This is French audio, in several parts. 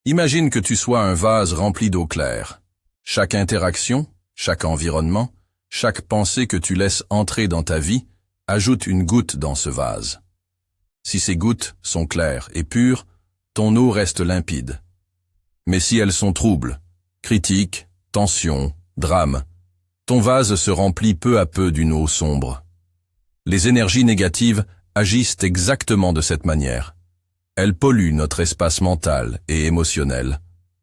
Imagine que tu sois un vase rempli d'eau claire. Chaque interaction, chaque environnement, chaque pensée que tu laisses entrer dans ta vie, ajoute une goutte dans ce vase. Si ces gouttes sont claires et pures, ton eau reste limpide. Mais si elles sont troubles, critiques, tensions, drames, ton vase se remplit peu à peu d'une eau sombre. Les énergies négatives agissent exactement de cette manière. Elles polluent notre espace mental et émotionnel,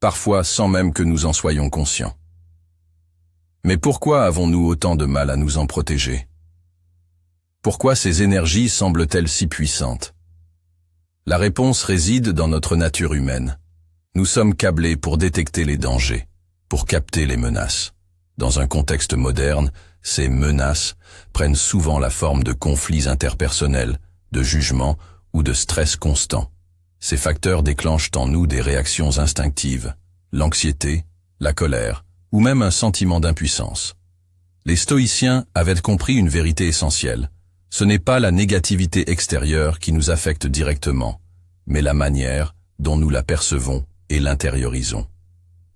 parfois sans même que nous en soyons conscients. Mais pourquoi avons-nous autant de mal à nous en protéger? Pourquoi ces énergies semblent-elles si puissantes? La réponse réside dans notre nature humaine. Nous sommes câblés pour détecter les dangers, pour capter les menaces. Dans un contexte moderne, ces menaces prennent souvent la forme de conflits interpersonnels, de jugements ou de stress constant. Ces facteurs déclenchent en nous des réactions instinctives, l'anxiété, la colère, ou même un sentiment d'impuissance. Les stoïciens avaient compris une vérité essentielle. Ce n'est pas la négativité extérieure qui nous affecte directement, mais la manière dont nous la percevons et l'intériorisons.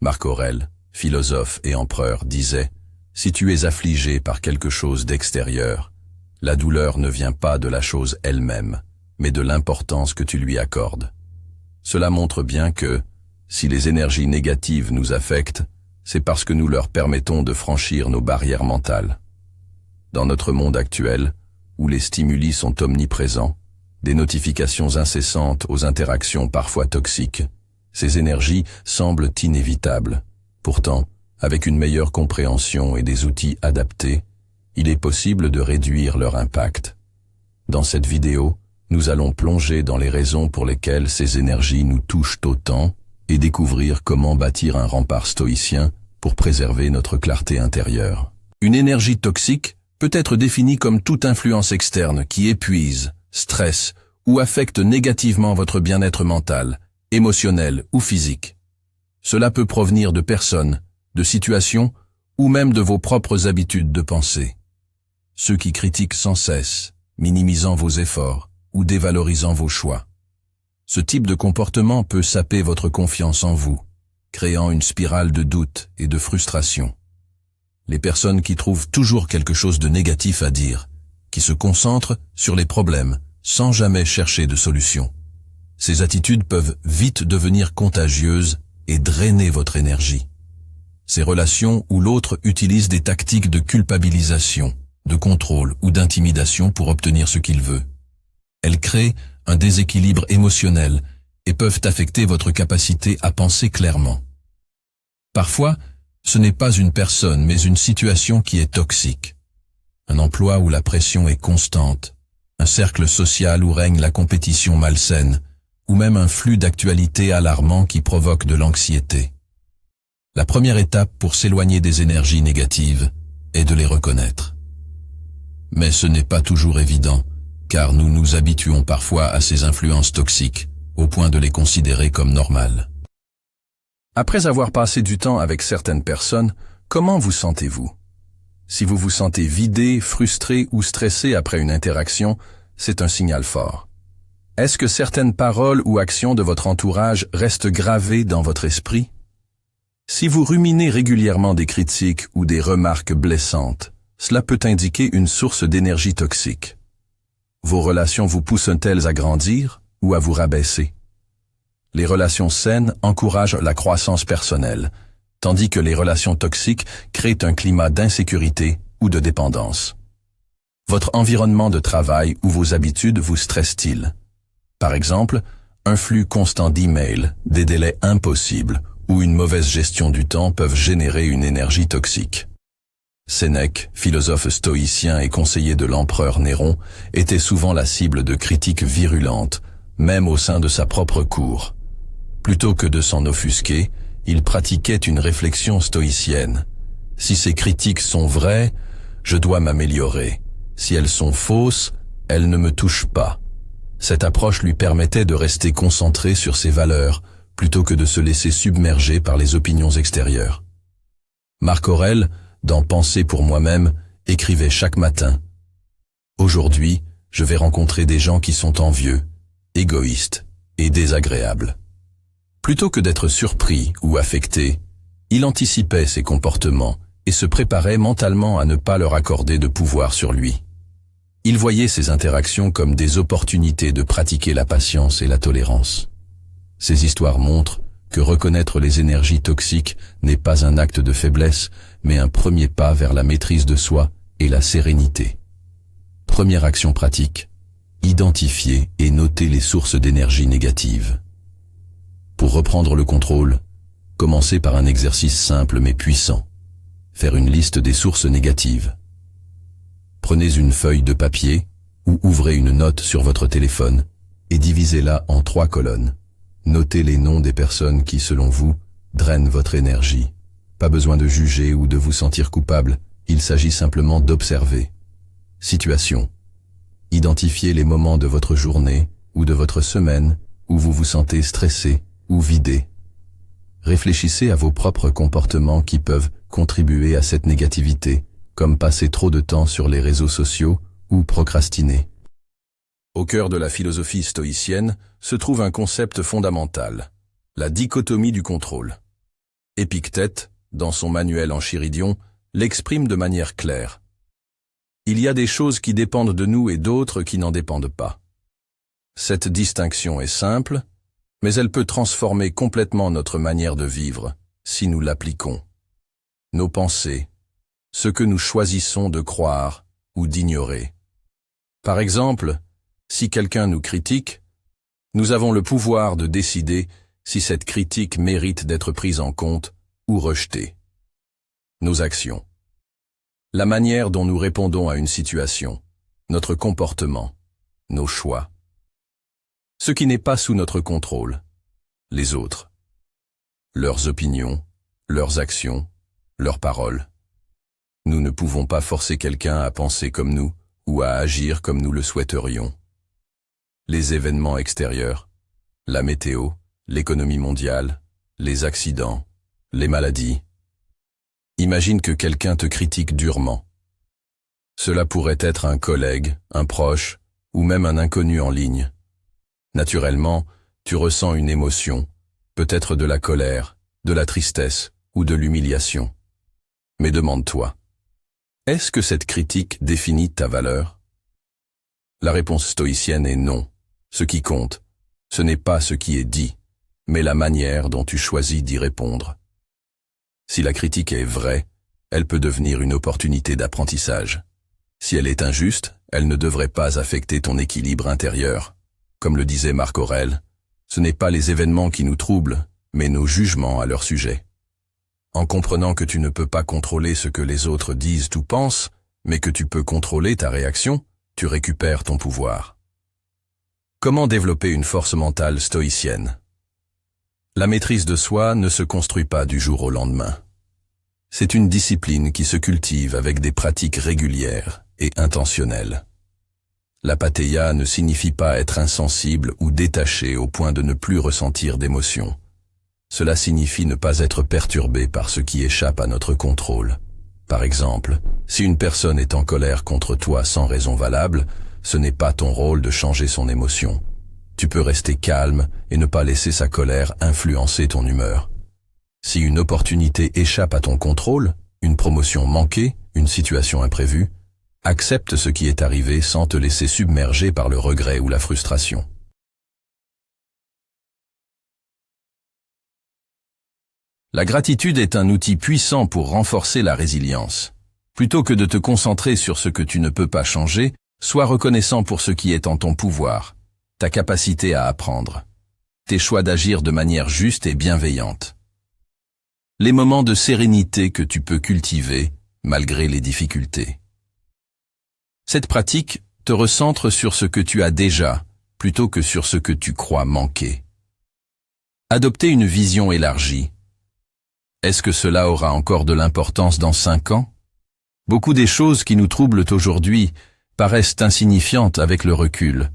Marc Aurèle, philosophe et empereur, disait « Si tu es affligé par quelque chose d'extérieur, la douleur ne vient pas de la chose elle-même, mais de l'importance que tu lui accordes. » Cela montre bien que, si les énergies négatives nous affectent, c'est parce que nous leur permettons de franchir nos barrières mentales. Dans notre monde actuel, où les stimuli sont omniprésents, des notifications incessantes aux interactions parfois toxiques, ces énergies semblent inévitables. Pourtant, avec une meilleure compréhension et des outils adaptés, il est possible de réduire leur impact. Dans cette vidéo, nous allons plonger dans les raisons pour lesquelles ces énergies nous touchent autant et découvrir comment bâtir un rempart stoïcien pour préserver notre clarté intérieure. Une énergie toxique peut être définie comme toute influence externe qui épuise, stresse ou affecte négativement votre bien-être mental, émotionnel ou physique. Cela peut provenir de personnes, de situations ou même de vos propres habitudes de pensée. Ceux qui critiquent sans cesse, minimisant vos efforts ou dévalorisant vos choix. Ce type de comportement peut saper votre confiance en vous, créant une spirale de doute et de frustration. Les personnes qui trouvent toujours quelque chose de négatif à dire, qui se concentrent sur les problèmes sans jamais chercher de solution. Ces attitudes peuvent vite devenir contagieuses et drainer votre énergie. Ces relations où l'autre utilise des tactiques de culpabilisation, de contrôle ou d'intimidation pour obtenir ce qu'il veut. Elles créent un déséquilibre émotionnel et peuvent affecter votre capacité à penser clairement. Parfois, ce n'est pas une personne mais une situation qui est toxique. Un emploi où la pression est constante, un cercle social où règne la compétition malsaine, ou même un flux d'actualités alarmant qui provoque de l'anxiété. La première étape pour s'éloigner des énergies négatives est de les reconnaître. Mais ce n'est pas toujours évident, car nous nous habituons parfois à ces influences toxiques, au point de les considérer comme normales. Après avoir passé du temps avec certaines personnes, comment vous sentez-vous? Si vous vous sentez vidé, frustré ou stressé après une interaction, c'est un signal fort. Est-ce que certaines paroles ou actions de votre entourage restent gravées dans votre esprit? Si vous ruminez régulièrement des critiques ou des remarques blessantes, cela peut indiquer une source d'énergie toxique. Vos relations vous poussent-elles à grandir ou à vous rabaisser? Les relations saines encouragent la croissance personnelle, tandis que les relations toxiques créent un climat d'insécurité ou de dépendance. Votre environnement de travail ou vos habitudes vous stressent-ils? Par exemple, un flux constant d'emails, des délais impossibles ou une mauvaise gestion du temps peuvent générer une énergie toxique. Sénèque, philosophe stoïcien et conseiller de l'empereur Néron, était souvent la cible de critiques virulentes, même au sein de sa propre cour. Plutôt que de s'en offusquer, il pratiquait une réflexion stoïcienne. Si ces critiques sont vraies, je dois m'améliorer. Si elles sont fausses, elles ne me touchent pas. Cette approche lui permettait de rester concentré sur ses valeurs, plutôt que de se laisser submerger par les opinions extérieures. Marc Aurèle, dans Penser pour moi-même, écrivait chaque matin « Aujourd'hui, je vais rencontrer des gens qui sont envieux, égoïstes et désagréables. Plutôt que d'être surpris ou affecté, il anticipait ses comportements et se préparait mentalement à ne pas leur accorder de pouvoir sur lui. Il voyait ces interactions comme des opportunités de pratiquer la patience et la tolérance. Ces histoires montrent que reconnaître les énergies toxiques n'est pas un acte de faiblesse, mais un premier pas vers la maîtrise de soi et la sérénité. Première action pratique, identifier et noter les sources d'énergie négatives. Pour reprendre le contrôle, commencez par un exercice simple mais puissant. Faire une liste des sources négatives. Prenez une feuille de papier ou ouvrez une note sur votre téléphone et divisez-la en 3 colonnes. Notez les noms des personnes qui, selon vous, drainent votre énergie. Pas besoin de juger ou de vous sentir coupable, il s'agit simplement d'observer. Situation. Identifiez les moments de votre journée ou de votre semaine où vous vous sentez stressé ou vidé. Réfléchissez à vos propres comportements qui peuvent contribuer à cette négativité, comme passer trop de temps sur les réseaux sociaux ou procrastiner. Au cœur de la philosophie stoïcienne se trouve un concept fondamental, la dichotomie du contrôle. Épictète, dans son manuel Enchiridion, l'exprime de manière claire. Il y a des choses qui dépendent de nous et d'autres qui n'en dépendent pas. Cette distinction est simple, mais elle peut transformer complètement notre manière de vivre, si nous l'appliquons. Nos pensées, ce que nous choisissons de croire ou d'ignorer. Par exemple, si quelqu'un nous critique, nous avons le pouvoir de décider si cette critique mérite d'être prise en compte ou rejetée. Nos actions. La manière dont nous répondons à une situation, notre comportement, nos choix. Ce qui n'est pas sous notre contrôle, les autres. Leurs opinions, leurs actions, leurs paroles. Nous ne pouvons pas forcer quelqu'un à penser comme nous ou à agir comme nous le souhaiterions. Les événements extérieurs, la météo, l'économie mondiale, les accidents, les maladies. Imagine que quelqu'un te critique durement. Cela pourrait être un collègue, un proche, ou même un inconnu en ligne. Naturellement, tu ressens une émotion, peut-être de la colère, de la tristesse ou de l'humiliation. Mais demande-toi, est-ce que cette critique définit ta valeur? La réponse stoïcienne est non. Ce qui compte, ce n'est pas ce qui est dit, mais la manière dont tu choisis d'y répondre. Si la critique est vraie, elle peut devenir une opportunité d'apprentissage. Si elle est injuste, elle ne devrait pas affecter ton équilibre intérieur. Comme le disait Marc Aurèle, ce n'est pas les événements qui nous troublent, mais nos jugements à leur sujet. En comprenant que tu ne peux pas contrôler ce que les autres disent ou pensent, mais que tu peux contrôler ta réaction, tu récupères ton pouvoir. Comment développer une force mentale stoïcienne? La maîtrise de soi ne se construit pas du jour au lendemain. C'est une discipline qui se cultive avec des pratiques régulières et intentionnelles. L'apathéia ne signifie pas être insensible ou détaché au point de ne plus ressentir d'émotions. Cela signifie ne pas être perturbé par ce qui échappe à notre contrôle. Par exemple, si une personne est en colère contre toi sans raison valable, ce n'est pas ton rôle de changer son émotion. Tu peux rester calme et ne pas laisser sa colère influencer ton humeur. Si une opportunité échappe à ton contrôle, une promotion manquée, une situation imprévue, accepte ce qui est arrivé sans te laisser submerger par le regret ou la frustration. La gratitude est un outil puissant pour renforcer la résilience. Plutôt que de te concentrer sur ce que tu ne peux pas changer, sois reconnaissant pour ce qui est en ton pouvoir, ta capacité à apprendre, tes choix d'agir de manière juste et bienveillante. Les moments de sérénité que tu peux cultiver malgré les difficultés. Cette pratique te recentre sur ce que tu as déjà, plutôt que sur ce que tu crois manquer. Adopter une vision élargie. Est-ce que cela aura encore de l'importance dans 5 ans? Beaucoup des choses qui nous troublent aujourd'hui paraissent insignifiantes avec le recul.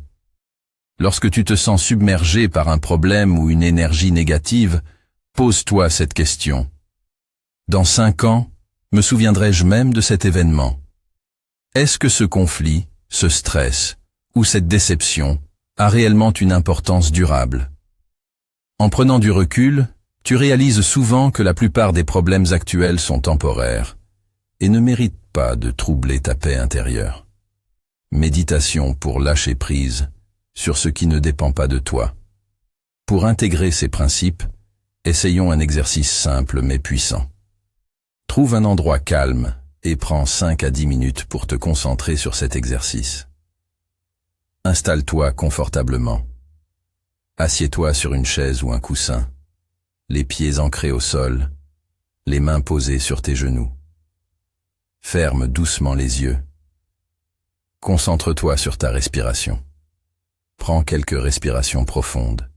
Lorsque tu te sens submergé par un problème ou une énergie négative, pose-toi cette question. Dans 5 ans, me souviendrai-je même de cet événement? Est-ce que ce conflit, ce stress ou cette déception a réellement une importance durable? En prenant du recul, tu réalises souvent que la plupart des problèmes actuels sont temporaires et ne méritent pas de troubler ta paix intérieure. Méditation pour lâcher prise sur ce qui ne dépend pas de toi. Pour intégrer ces principes, essayons un exercice simple mais puissant. Trouve un endroit calme et prends 5 à 10 minutes pour te concentrer sur cet exercice. Installe-toi confortablement. Assieds-toi sur une chaise ou un coussin, les pieds ancrés au sol, les mains posées sur tes genoux. Ferme doucement les yeux. Concentre-toi sur ta respiration. Prends quelques respirations profondes.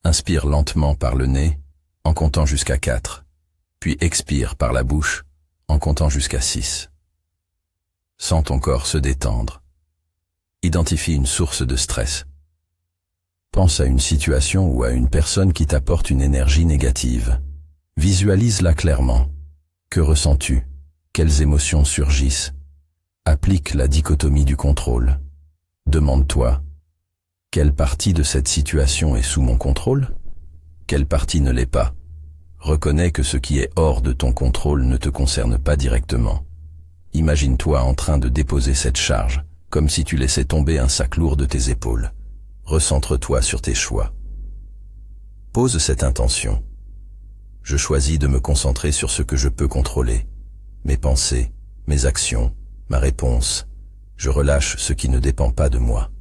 Inspire lentement par le nez en comptant jusqu'à 4, puis expire par la bouche en comptant jusqu'à 6. Sens ton corps se détendre. Identifie une source de stress. Pense à une situation ou à une personne qui t'apporte une énergie négative. Visualise-la clairement. Que ressens-tu? Quelles émotions surgissent? Applique la dichotomie du contrôle. Demande-toi, quelle partie de cette situation est sous mon contrôle? Quelle partie ne l'est pas? Reconnais que ce qui est hors de ton contrôle ne te concerne pas directement. Imagine-toi en train de déposer cette charge, comme si tu laissais tomber un sac lourd de tes épaules. Recentre-toi sur tes choix. Pose cette intention. Je choisis de me concentrer sur ce que je peux contrôler. Mes pensées, mes actions, ma réponse. Je relâche ce qui ne dépend pas de moi.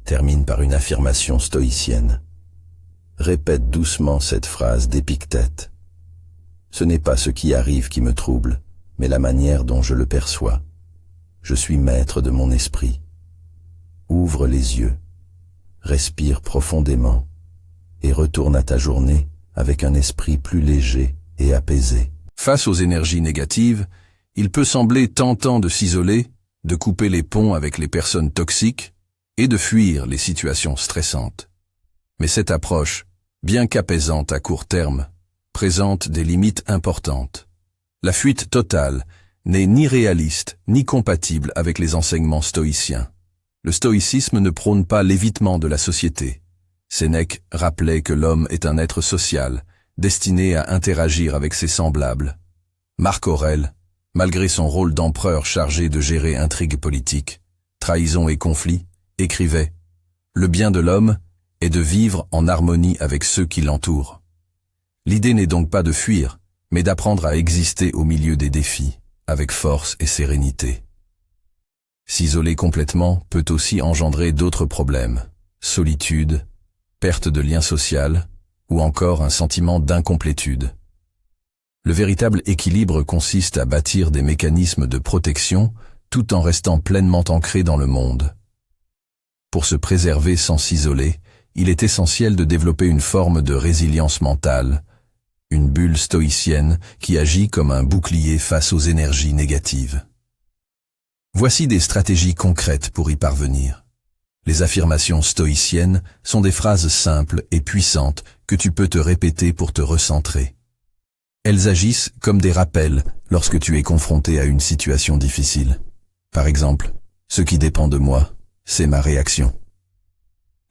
Termine par une affirmation stoïcienne. Répète doucement cette phrase d'Épictète. Ce n'est pas ce qui arrive qui me trouble, mais la manière dont je le perçois. Je suis maître de mon esprit. Ouvre les yeux, respire profondément et retourne à ta journée avec un esprit plus léger et apaisé. Face aux énergies négatives, il peut sembler tentant de s'isoler, de couper les ponts avec les personnes toxiques et de fuir les situations stressantes. Mais cette approche, bien qu'apaisante à court terme, présente des limites importantes. La fuite totale n'est ni réaliste ni compatible avec les enseignements stoïciens. Le stoïcisme ne prône pas l'évitement de la société. Sénèque rappelait que l'homme est un être social, destiné à interagir avec ses semblables. Marc Aurèle, malgré son rôle d'empereur chargé de gérer intrigues politiques, trahisons et conflits, écrivait « Le bien de l'homme est de vivre en harmonie avec ceux qui l'entourent ». L'idée n'est donc pas de fuir, mais d'apprendre à exister au milieu des défis, avec force et sérénité. S'isoler complètement peut aussi engendrer d'autres problèmes, solitude, perte de lien social ou encore un sentiment d'incomplétude. Le véritable équilibre consiste à bâtir des mécanismes de protection tout en restant pleinement ancré dans le monde. Pour se préserver sans s'isoler, il est essentiel de développer une forme de résilience mentale, une bulle stoïcienne qui agit comme un bouclier face aux énergies négatives. Voici des stratégies concrètes pour y parvenir. Les affirmations stoïciennes sont des phrases simples et puissantes que tu peux te répéter pour te recentrer. Elles agissent comme des rappels lorsque tu es confronté à une situation difficile. Par exemple, ce qui dépend de moi, c'est ma réaction.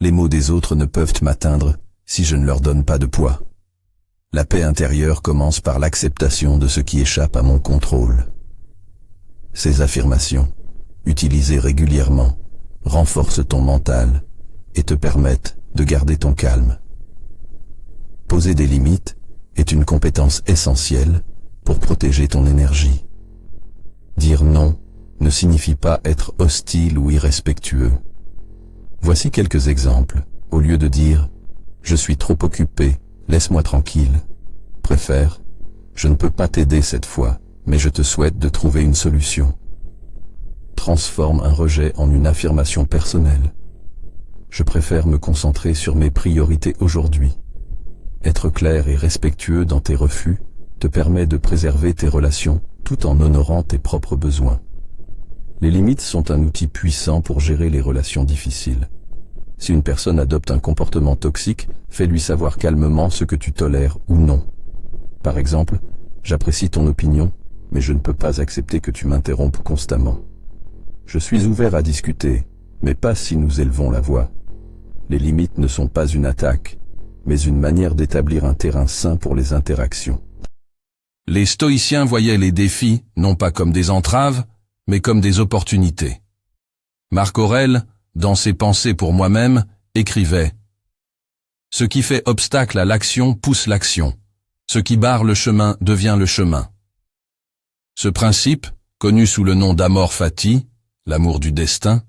Les mots des autres ne peuvent m'atteindre si je ne leur donne pas de poids. La paix intérieure commence par l'acceptation de ce qui échappe à mon contrôle. Ces affirmations, utilisées régulièrement, renforcent ton mental et te permettent de garder ton calme. Poser des limites est une compétence essentielle pour protéger ton énergie. Dire non ne signifie pas être hostile ou irrespectueux. Voici quelques exemples. Au lieu de dire « Je suis trop occupé, laisse-moi tranquille », préfère « Je ne peux pas t'aider cette fois, mais je te souhaite de trouver une solution ». Transforme un rejet en une affirmation personnelle. Je préfère me concentrer sur mes priorités aujourd'hui. Être clair et respectueux dans tes refus te permet de préserver tes relations tout en honorant tes propres besoins. Les limites sont un outil puissant pour gérer les relations difficiles. Si une personne adopte un comportement toxique, fais-lui savoir calmement ce que tu tolères ou non. Par exemple, j'apprécie ton opinion, mais je ne peux pas accepter que tu m'interrompes constamment. Je suis ouvert à discuter, mais pas si nous élevons la voix. Les limites ne sont pas une attaque, mais une manière d'établir un terrain sain pour les interactions. Les stoïciens voyaient les défis non pas comme des entraves, mais comme des opportunités. Marc Aurèle, dans ses Pensées pour moi-même, écrivait « Ce qui fait obstacle à l'action pousse l'action. Ce qui barre le chemin devient le chemin. » Ce principe, connu sous le nom d'amor fati, l'amour du destin,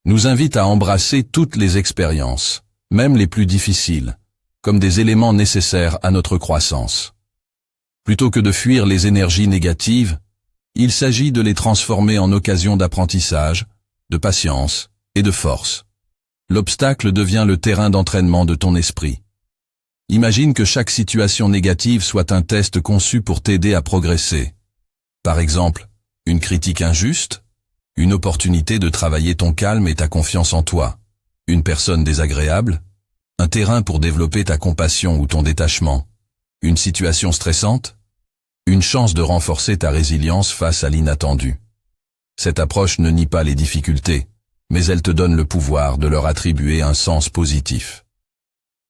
nous invite à embrasser toutes les expériences, même les plus difficiles, comme des éléments nécessaires à notre croissance. Plutôt que de fuir les énergies négatives, il s'agit de les transformer en occasion d'apprentissage, de patience et de force. L'obstacle devient le terrain d'entraînement de ton esprit. Imagine que chaque situation négative soit un test conçu pour t'aider à progresser. Par exemple, une critique injuste, une opportunité de travailler ton calme et ta confiance en toi, une personne désagréable, un terrain pour développer ta compassion ou ton détachement, une situation stressante, une chance de renforcer ta résilience face à l'inattendu. Cette approche ne nie pas les difficultés, mais elle te donne le pouvoir de leur attribuer un sens positif.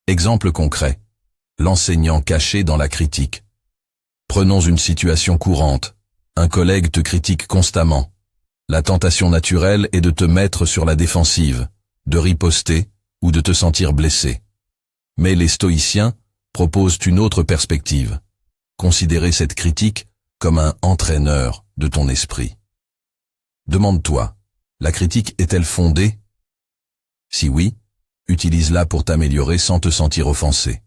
Exemple concret. L'enseignant caché dans la critique. Prenons une situation courante. Un collègue te critique constamment. La tentation naturelle est de te mettre sur la défensive, de riposter ou de te sentir blessé. Mais les stoïciens proposent une autre perspective. Considérer cette critique comme un entraîneur de ton esprit. Demande-toi, la critique est-elle fondée? Si oui, utilise-la pour t'améliorer sans te sentir offensé.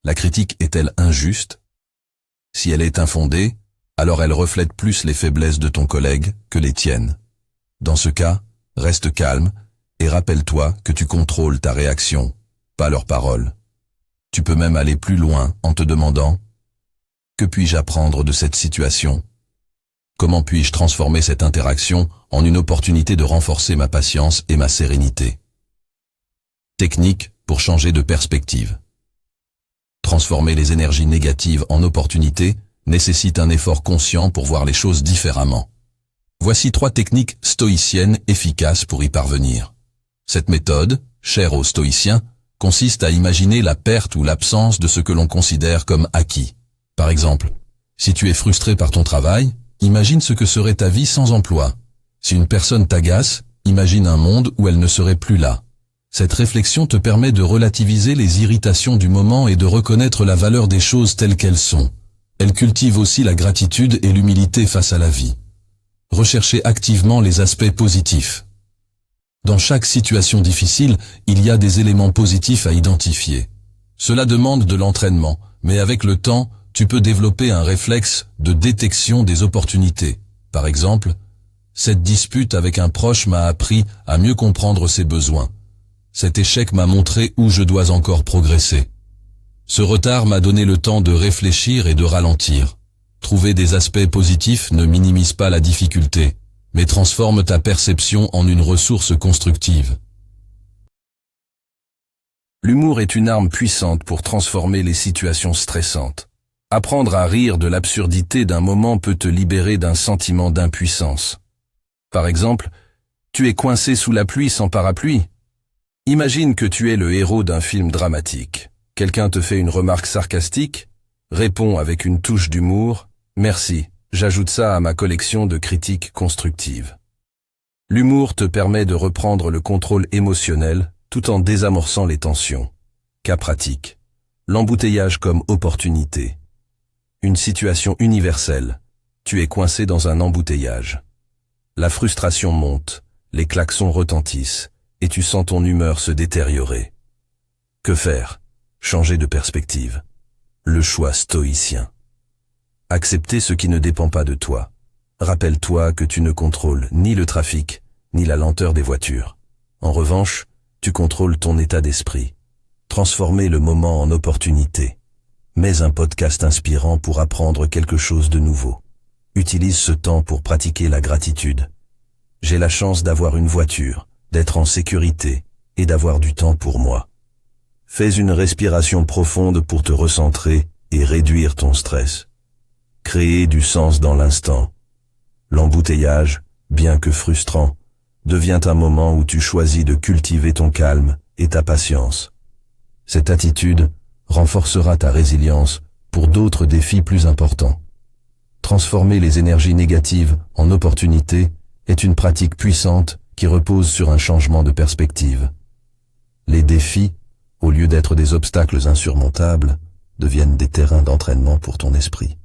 La critique est-elle injuste? Si elle est infondée, alors elle reflète plus les faiblesses de ton collègue que les tiennes. Dans ce cas, reste calme et rappelle-toi que tu contrôles ta réaction, pas leurs paroles. Tu peux même aller plus loin en te demandant « Que puis-je apprendre de cette situation ? Comment puis-je transformer cette interaction en une opportunité de renforcer ma patience et ma sérénité ?» Technique pour changer de perspective. Transformer les énergies négatives en opportunités nécessite un effort conscient pour voir les choses différemment. Voici 3 techniques stoïciennes efficaces pour y parvenir. Cette méthode, chère aux stoïciens, consiste à imaginer la perte ou l'absence de ce que l'on considère comme acquis. Par exemple, si tu es frustré par ton travail, imagine ce que serait ta vie sans emploi. Si une personne t'agace, imagine un monde où elle ne serait plus là. Cette réflexion te permet de relativiser les irritations du moment et de reconnaître la valeur des choses telles qu'elles sont. Elle cultive aussi la gratitude et l'humilité face à la vie. Recherchez activement les aspects positifs. Dans chaque situation difficile, il y a des éléments positifs à identifier. Cela demande de l'entraînement, mais avec le temps, tu peux développer un réflexe de détection des opportunités. Par exemple, cette dispute avec un proche m'a appris à mieux comprendre ses besoins. Cet échec m'a montré où je dois encore progresser. Ce retard m'a donné le temps de réfléchir et de ralentir. Trouver des aspects positifs ne minimise pas la difficulté, mais transforme ta perception en une ressource constructive. L'humour est une arme puissante pour transformer les situations stressantes. Apprendre à rire de l'absurdité d'un moment peut te libérer d'un sentiment d'impuissance. Par exemple, tu es coincé sous la pluie sans parapluie. Imagine que tu es le héros d'un film dramatique. Quelqu'un te fait une remarque sarcastique, réponds avec une touche d'humour, « Merci, j'ajoute ça à ma collection de critiques constructives ». L'humour te permet de reprendre le contrôle émotionnel tout en désamorçant les tensions. Cas pratique. L'embouteillage comme opportunité. Une situation universelle. Tu es coincé dans un embouteillage. La frustration monte, les klaxons retentissent, et tu sens ton humeur se détériorer. Que faire? Changer de perspective. Le choix stoïcien. Accepter ce qui ne dépend pas de toi. Rappelle-toi que tu ne contrôles ni le trafic, ni la lenteur des voitures. En revanche, tu contrôles ton état d'esprit. Transformer le moment en opportunité. Mets un podcast inspirant pour apprendre quelque chose de nouveau. Utilise ce temps pour pratiquer la gratitude. J'ai la chance d'avoir une voiture, d'être en sécurité et d'avoir du temps pour moi. Fais une respiration profonde pour te recentrer et réduire ton stress. Créer du sens dans l'instant. L'embouteillage, bien que frustrant, devient un moment où tu choisis de cultiver ton calme et ta patience. Cette attitude renforcera ta résilience pour d'autres défis plus importants. Transformer les énergies négatives en opportunités est une pratique puissante qui repose sur un changement de perspective. Les défis, au lieu d'être des obstacles insurmontables, deviennent des terrains d'entraînement pour ton esprit.